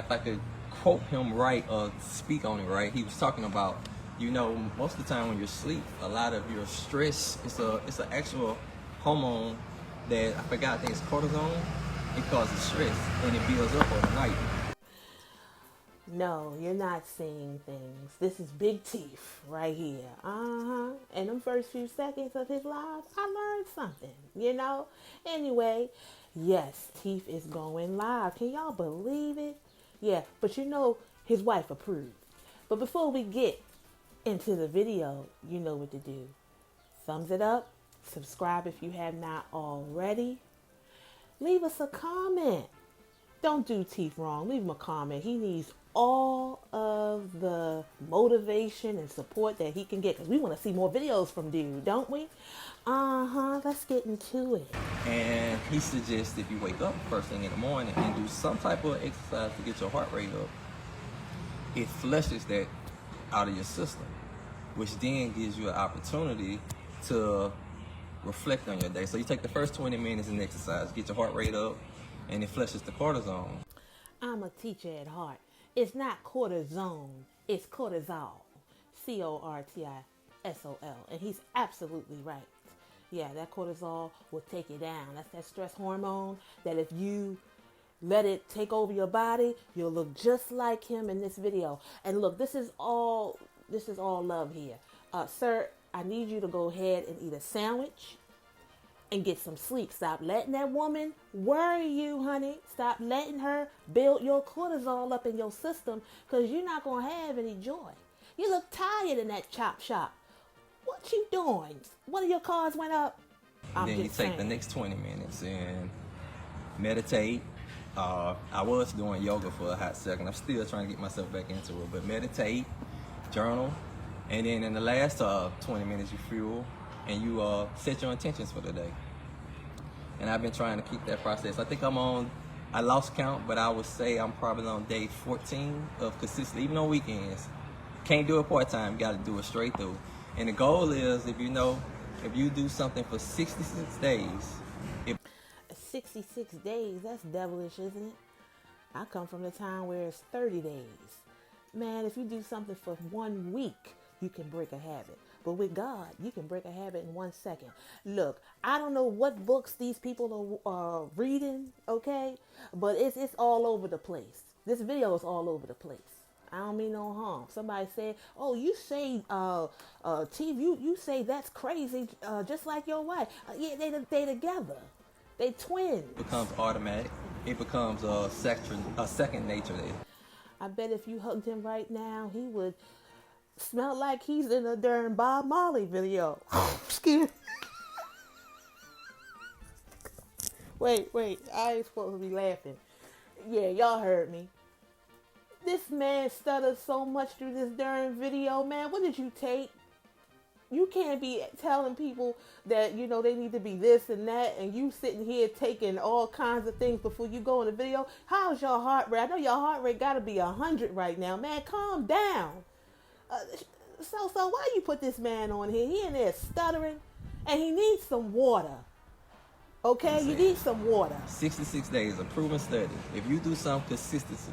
If I could quote him right or speak on it right, he was talking about, most of the time when you're asleep, a lot of your stress, it's an actual hormone that I forgot, I think it's cortisone. It causes stress and it builds up overnight. No, you're not seeing things. This is Big Teeth right here. And them first few seconds of his live, I learned something. Anyway, yes, Teeth is going live. Can y'all believe it? Yeah, but his wife approved. But before we get into the video, you know what to do. Thumbs it up. Subscribe if you have not already. Leave us a comment. Don't do Teeth wrong. Leave him a comment. He needs all of the motivation and support that he can get, because we want to see more videos from dude, don't we? Let's get into it. And he suggests if you wake up first thing in the morning and do some type of exercise to get your heart rate up, it flushes that out of your system, which then gives you an opportunity to reflect on your day. So you take the first 20 minutes and exercise, get your heart rate up, and it flushes the cortisol. I'm a teacher at heart. It's not cortisone, it's cortisol. Cortisol. And he's absolutely right. Yeah, that cortisol will take you down. That's that stress hormone that if you let it take over your body, you'll look just like him in this video. And look, this is all love here. Sir, I need you to go ahead and eat a sandwich and get some sleep. Stop letting that woman worry you, honey. Stop letting her build your cortisol up in your system, because you're not going to have any joy. You look tired in that chop shop. What you doing? One of your cars went up? Then you take the next 20 minutes and meditate. I was doing yoga for a hot second. I'm still trying to get myself back into it. But meditate, journal, and then in the last 20 minutes you fuel and you set your intentions for the day. And I've been trying to keep that process. I think I lost count, but I would say I'm probably on day 14 of consistency, even on weekends. Can't do it part-time, you got to do it straight through. And the goal is, if you do something for 66 days. 66 days, that's devilish, isn't it? I come from the time where it's 30 days. Man, if you do something for 1 week, you can break a habit. But with God, you can break a habit in 1 second. Look, I don't know what books these people are reading, okay? But it's all over the place. This video is all over the place. I don't mean no harm. Somebody said, "Oh, you say, you say that's crazy, just like your wife." Yeah, they together. They twins. It becomes automatic. It becomes a second nature there. I bet if you hugged him right now, he would smell like he's in a darn Bob Marley video. Excuse me. Wait. I ain't supposed to be laughing. Yeah, y'all heard me. This man stuttered so much through this darn video, man. What did you take? You can't be telling people that, they need to be this and that, and you sitting here taking all kinds of things before you go in the video. How's your heart rate? I know your heart rate got to be 100 right now. Man, calm down. So why you put this man on here? He in there stuttering, and he needs some water. Okay, you need some water. 66 days, a proven study. If you do some consistency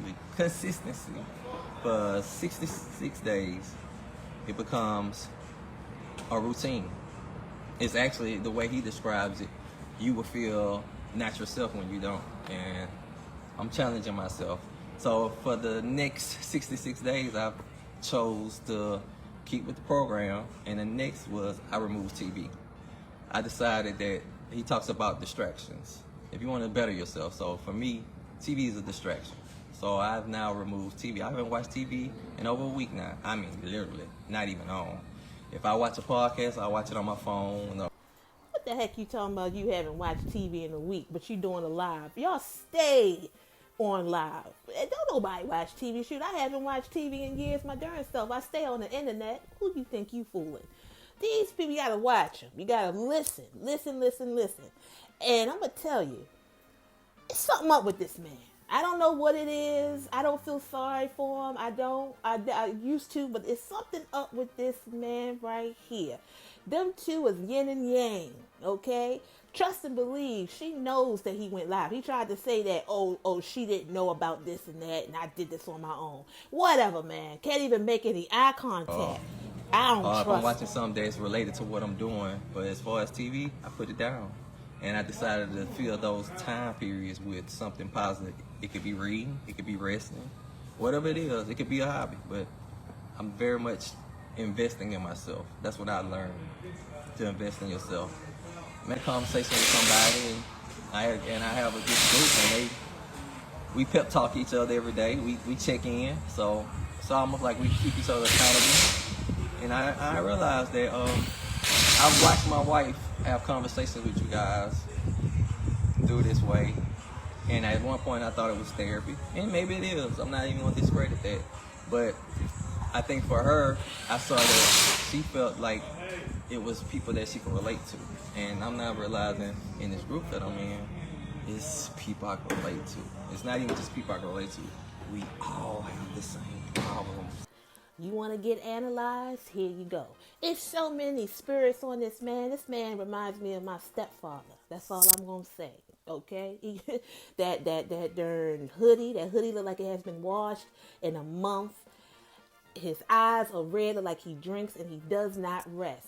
for 66 days, it becomes a routine. It's actually the way he describes it. You will feel not yourself when you don't. And I'm challenging myself. So for the next 66 days, I chose to keep with the program. And the next was I removed TV. I decided that he talks about distractions. If you want to better yourself. So for me, TV is a distraction. So I've now removed TV. I haven't watched TV in over a week now. I mean, literally, not even on. If I watch a podcast, I watch it on my phone. What the heck you talking about? You haven't watched TV in a week, but you doing a live. Y'all stay on live. Don't nobody watch TV. Shoot, I haven't watched TV in years. My darn self. I stay on the internet. Who you think you fooling? These people, you gotta watch them. You gotta listen. And I'm gonna tell you, it's something up with this man. I don't know what it is. I don't feel sorry for him. I used to, but it's something up with this man right here. Them two is yin and yang, okay? Trust and believe, she knows that he went live. He tried to say that, oh, she didn't know about this and that, and I did this on my own. Whatever, man. Can't even make any eye contact. I don't if I'm trust watching something that's related to what I'm doing, but as far as TV, I put it down. And I decided to fill those time periods with something positive. It could be reading, it could be wrestling, whatever it is. It could be a hobby, but I'm very much investing in myself. That's what I learned, to invest in yourself. Make a conversation with somebody, and I have a good group, and we pep talk each other every day. We check in, so it's almost like we keep each other accountable. And I realized that I've watched my wife have conversations with you guys through this way, and at one point I thought it was therapy, and maybe it is. I'm not even going to discredit that, but I think for her, I saw that she felt like it was people that she could relate to, and I'm not realizing in this group that I'm in, it's people I can relate to. It's not even just people I can relate to. We all have the same problems. You want to get analyzed? Here you go. It's so many spirits on this man. This man reminds me of my stepfather. That's all I'm going to say. Okay? that darn hoodie. That hoodie look like it has been washed in a month. His eyes are red, look like he drinks, and he does not rest.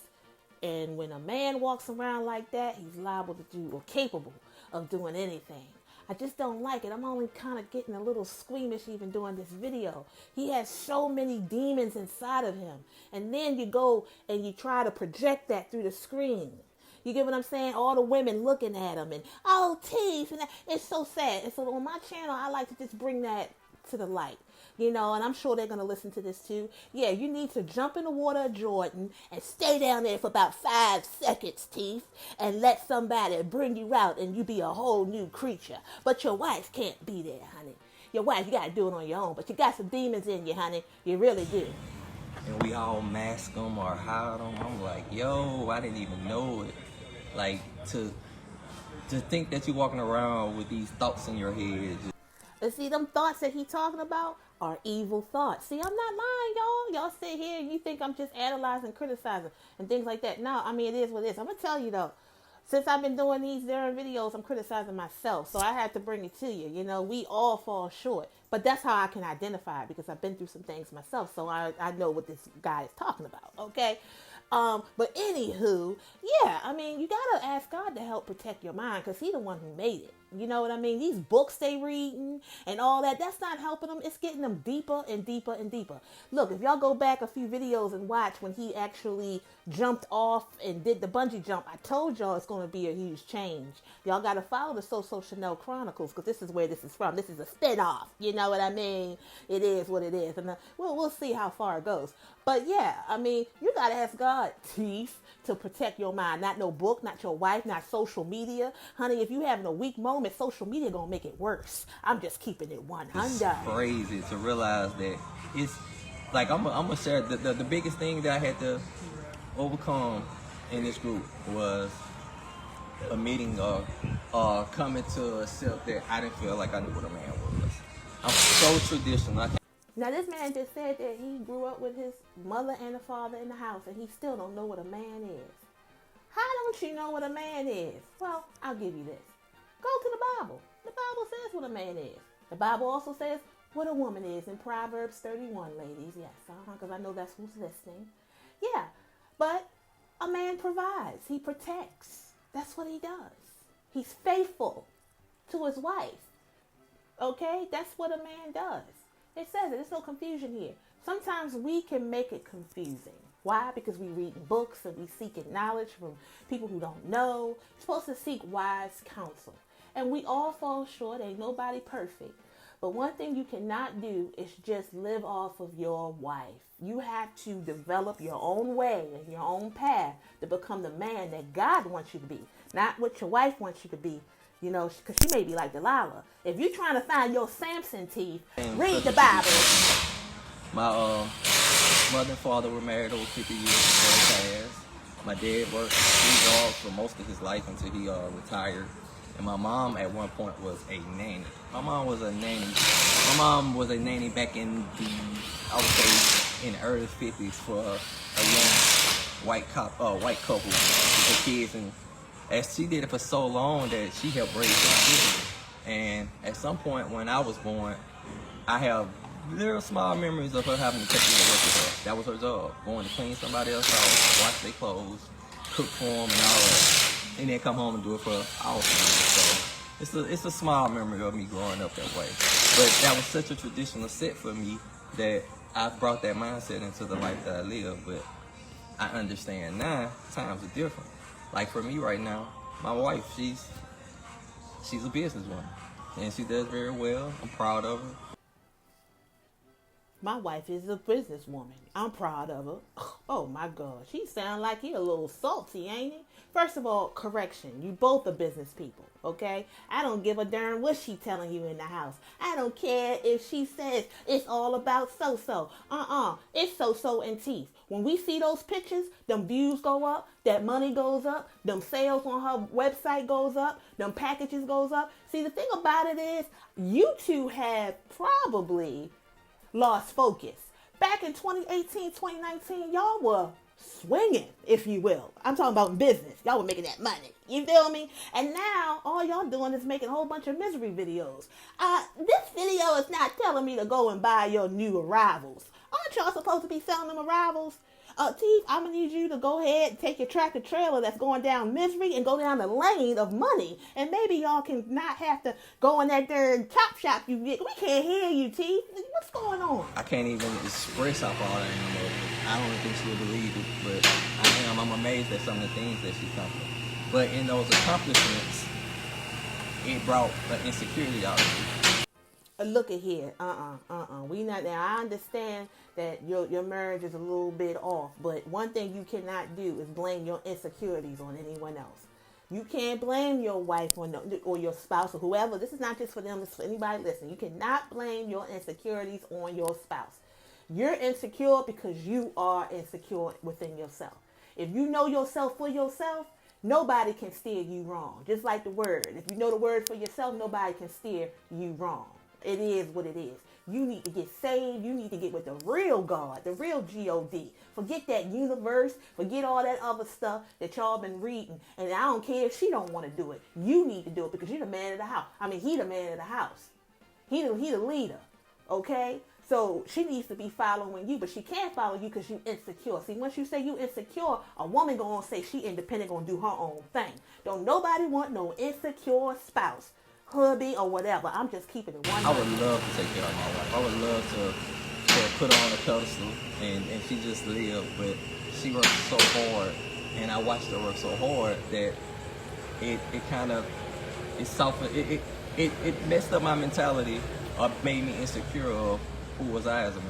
And when a man walks around like that, he's liable to do, or capable of doing anything. I just don't like it. I'm only kind of getting a little squeamish even doing this video. He has so many demons inside of him. And then you go and you try to project that through the screen. You get what I'm saying? All the women looking at him and, oh, teeth. And that. It's so sad. And so on my channel, I like to just bring that to the light. You know, and I'm sure they're going to listen to this too. Yeah, you need to jump in the water of Jordan and stay down there for about 5 seconds, teeth, and let somebody bring you out and you be a whole new creature. But your wife can't be there, honey. Your wife, you got to do it on your own. But you got some demons in you, honey. You really do. And we all mask them or hide them. I'm like, yo, I didn't even know it. Like, to think that you're walking around with these thoughts in your head. But see, them thoughts that he talking about are evil thoughts. See, I'm not lying, y'all. Y'all sit here and you think I'm just analyzing, criticizing, and things like that. No, I mean, it is what it is. I'm going to tell you, though, since I've been doing these darn videos, I'm criticizing myself. So I had to bring it to you. You know, we all fall short. But that's how I can identify it, because I've been through some things myself. So I know what this guy is talking about, okay? But anywho, yeah, I mean, you got to ask God to help protect your mind, because he's the one who made it. You know what I mean? These books they reading and all that, that's not helping them. It's getting them deeper and deeper and deeper. Look, if y'all go back a few videos and watch when he actually jumped off and did the bungee jump, I told y'all it's going to be a huge change. Y'all got to follow the SoSoShanel Chronicles, because this is where this is from. This is a spin-off. You know what I mean? It is what it is. And we'll see how far it goes. But yeah, I mean, you got to ask God, teeth, to protect your mind. Not no book, not your wife, not social media. Honey, if you having a weak moment, social media going to make it worse. I'm just keeping it 100. It's crazy to realize that it's like, I'm gonna share the biggest thing that I had to overcome in this group was a meeting of coming to accept that I didn't feel like I knew what a man was. I'm so traditional. Now, this man just said that he grew up with his mother and a father in the house, and he still don't know what a man is. How don't you know what a man is? Well, I'll give you this. Go to the Bible. The Bible says what a man is. The Bible also says what a woman is in Proverbs 31, ladies. Yes, because I know that's who's listening. Yeah, but a man provides. He protects. That's what he does. He's faithful to his wife. Okay? That's what a man does. It says it. There's no confusion here. Sometimes we can make it confusing. Why? Because we read books and we seek knowledge from people who don't know. You're supposed to seek wise counsel. And we all fall short. Ain't nobody perfect. But one thing you cannot do is just live off of your wife. You have to develop your own way and your own path to become the man that God wants you to be. Not what your wife wants you to be. You know, because she may be like Delilah. If you're trying to find your Samson teeth, read the Bible. My mother and father were married over 50 years before they passed. My dad worked 3 jobs for most of his life until he retired. And my mom at one point was a nanny. My mom was a nanny. My mom was a nanny back in I would say, in the early 50s for a young white couple with their kids and as she did it for so long that she helped raise her children. And at some point when I was born, I have little small memories of her having to take me to work with her. That was her job, going to clean somebody else's house, wash their clothes, cook for them and all that, and then come home and do it for our family. So it's a small memory of me growing up that way. But that was such a traditional set for me that I brought that mindset into the life that I live. But I understand now times are different. Like for me right now, my wife, she's a businesswoman, and she does very well. I'm proud of her. My wife is a businesswoman. I'm proud of her. Oh my God. She sound like he a little salty, ain't he? First of all, correction. You both are business people, okay? I don't give a darn what she telling you in the house. I don't care if she says it's all about so-so. It's so-so and teeth. When we see those pictures, them views go up, that money goes up, them sales on her website goes up, them packages goes up. See, the thing about it is, you two have probably lost focus. Back in 2018, 2019, y'all were swinging, if you will. I'm talking about business. Y'all were making that money. You feel me? And now, all y'all doing is making a whole bunch of misery videos. This video is not telling me to go and buy your new arrivals. Aren't y'all supposed to be selling them arrivals? Teeth, I'm going to need you to go ahead and take your tractor trailer that's going down misery and go down the lane of money. And maybe y'all can not have to go in that there chop shop you get. We can't hear you, Teeth. What's going on? I can't even express how far I am over it. I don't think she'll believe it, but I'm amazed at some of the things that she's accomplished. But in those accomplishments, it brought an insecurity out of me. Look at here. We not there. I understand that your marriage is a little bit off, but one thing you cannot do is blame your insecurities on anyone else. You can't blame your wife or your spouse or whoever. This is not just for them. It's for anybody listening. You cannot blame your insecurities on your spouse. You're insecure because you are insecure within yourself. If you know yourself for yourself, nobody can steer you wrong. Just like the word. If you know the word for yourself, nobody can steer you wrong. It is what it is. You need to get saved. You need to get with the real God, the real G-O-D. Forget that universe. Forget all that other stuff that y'all been reading. And I don't care if she don't want to do it. You need to do it because you're the man of the house. I mean, he the man of the house. He the leader. Okay? So she needs to be following you, but she can't follow you because you insecure. See, once you say you insecure, a woman gonna say she independent, gonna do her own thing. Don't nobody want no insecure spouse, hubby, or whatever. I'm just keeping it one. I would love to take care of my wife. I would love to put her on a pedestal and she just live, but she works so hard, and I watched her work so hard that it softened, it messed up my mentality or made me insecure of who was I as a man.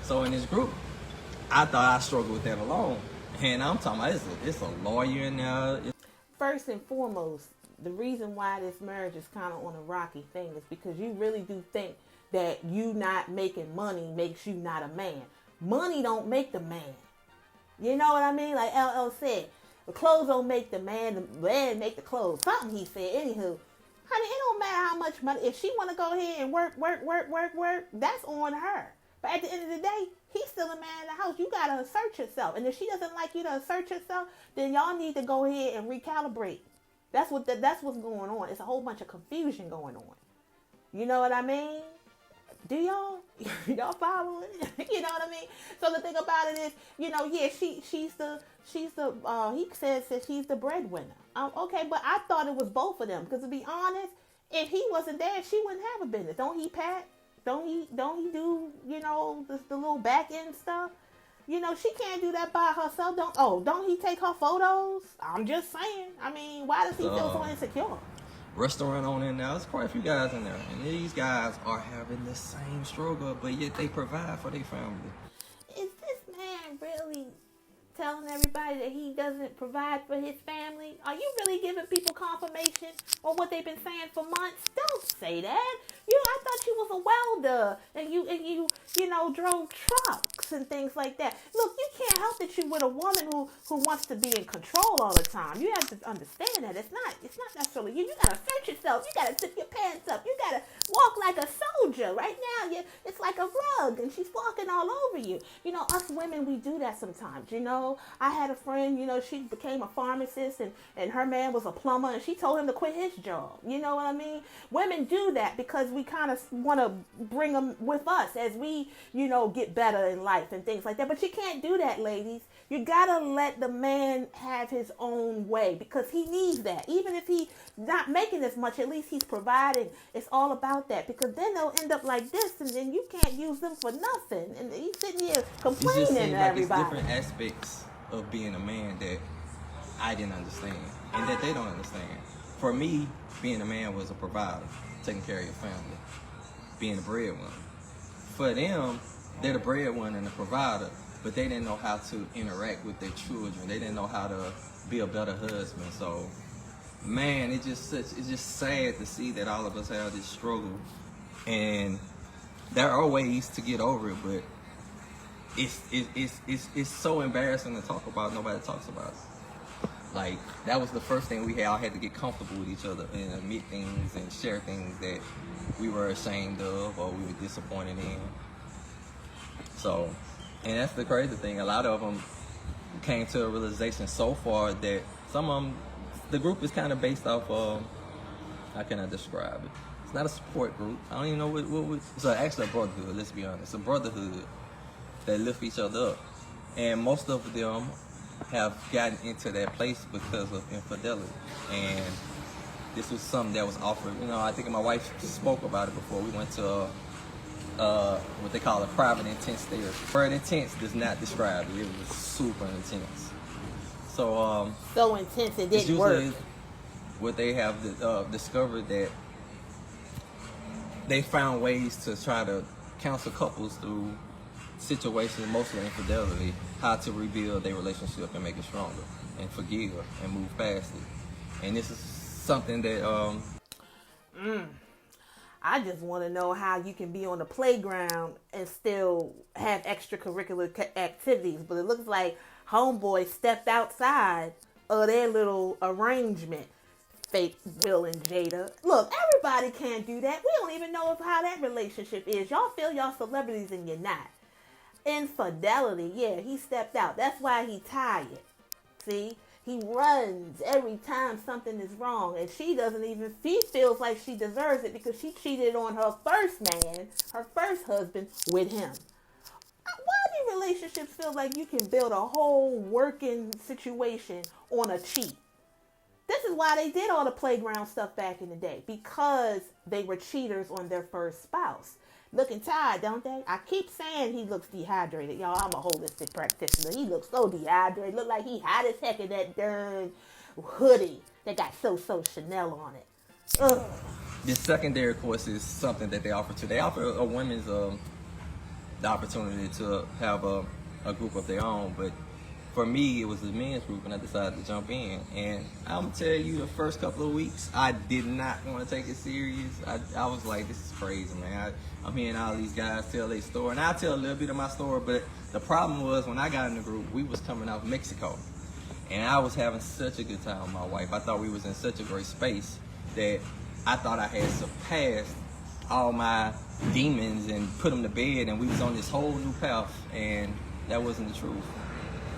So in this group, I thought I struggled with that alone, and I'm talking about it's a lawyer in there. First and foremost, the reason why this marriage is kind of on a rocky thing is because you really do think that you not making money makes you not a man. Money don't make the man. You know what I mean? Like LL said, the clothes don't make the man make the clothes. Something he said. Anywho, honey, it don't matter how much money. If she want to go ahead and work, that's on her. But at the end of the day, he's still a man in the house. You got to assert yourself. And if she doesn't like you to assert yourself, then y'all need to go ahead and recalibrate. That's what's going on. It's a whole bunch of confusion going on. You know what I mean? Do y'all? Y'all following? You know what I mean? So the thing about it is, yeah, she's the he says that she's the breadwinner. Okay, but I thought it was both of them. Because to be honest, if he wasn't there, she wouldn't have a business. Don't he, Pat? Don't he do, the little back end stuff? She can't do that by herself. Don't he take her photos? I'm just saying. I mean, why does he feel so insecure? Restaurant on in there. There's quite a few guys in there. And these guys are having the same struggle, but yet they provide for their family. Is this man really telling everybody that he doesn't provide for his family? Are you really giving people confirmation on what they've been saying for months? Don't say that. I thought you was a welder and you drove trucks and things like that. Look, you can't help that you with a woman who wants to be in control all the time. You have to understand that it's not necessarily you. You gotta search yourself. You gotta zip your pants up. You gotta walk like a soldier. Right now, it's like a rug and she's walking all over you. Us women, we do that sometimes. I had a friend, she became a pharmacist and her man was a plumber and she told him to quit his job. You know what I mean? Women do that because we kind of want to bring them with us as we, get better in life and things like that. But you can't do that, ladies. You got to let the man have his own way because he needs that. Even if he's not making as much, at least he's providing. It's all about that because then they'll end up like this and then you can't use them for nothing. And he's sitting here complaining to everybody. It's different aspects of being a man that I didn't understand and that they don't understand. For me, being a man was a provider, taking care of your family, being a breadwinner. For them, they're the breadwinner and the provider, but they didn't know how to interact with their children. They didn't know how to be a better husband. So, man, it's just sad to see that all of us have this struggle. And there are ways to get over it, but it's so embarrassing to talk about. Nobody talks about it. Like, that was the first thing we all had to get comfortable with each other and admit things and share things that we were ashamed of or we were disappointed in. So, and that's the crazy thing. A lot of them came to a realization so far that some of them, the group is kind of based off of, how can I describe it? It's not a support group. I don't even know what it's actually a brotherhood, let's be honest. It's a brotherhood that lift each other up. And most of them have gotten into that place because of infidelity. And this was something that was offered. I think my wife spoke about it before. We went to what they call a private intense therapy. Private intense does not describe it. It was super intense. So intense it didn't work. What they have discovered that they found ways to try to counsel couples through situations, mostly infidelity, how to rebuild their relationship and make it stronger and forgive and move past it. And this is something that I just want to know how you can be on the playground and still have extracurricular activities, but it looks like homeboy stepped outside of their little arrangement. Fake Will and Jada. Look, everybody can't do that. We don't even know how that relationship is. Y'all feel y'all celebrities and you're not. Infidelity, yeah, he stepped out. That's why he tired. See? He runs every time something is wrong. And she feels like she deserves it because she cheated on her first man, her first husband, with him. Why do relationships feel like you can build a whole working situation on a cheat? This is why they did all the playground stuff back in the day. Because they were cheaters on their first spouse. Looking tired, don't they? I keep saying he looks dehydrated. Y'all, I'm a holistic practitioner. He looks so dehydrated. Look like he hot as heck in that darn hoodie that got SoSoShanel on it. Ugh. This secondary course is something that they offer too. They offer a women's the opportunity to have a group of their own, but for me, it was a men's group, and I decided to jump in. And I'm going to tell you, the first couple of weeks, I did not want to take it serious. I was like, this is crazy, man. I'm hearing all these guys tell their story, and I'll tell a little bit of my story, but the problem was when I got in the group, we was coming off Mexico. And I was having such a good time with my wife. I thought we was in such a great space that I thought I had surpassed all my demons and put them to bed, and we was on this whole new path, and that wasn't the truth.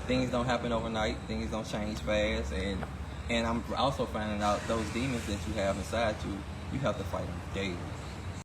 Things don't happen overnight. Things don't change fast. And I'm also finding out those demons that you have inside you have to fight them daily.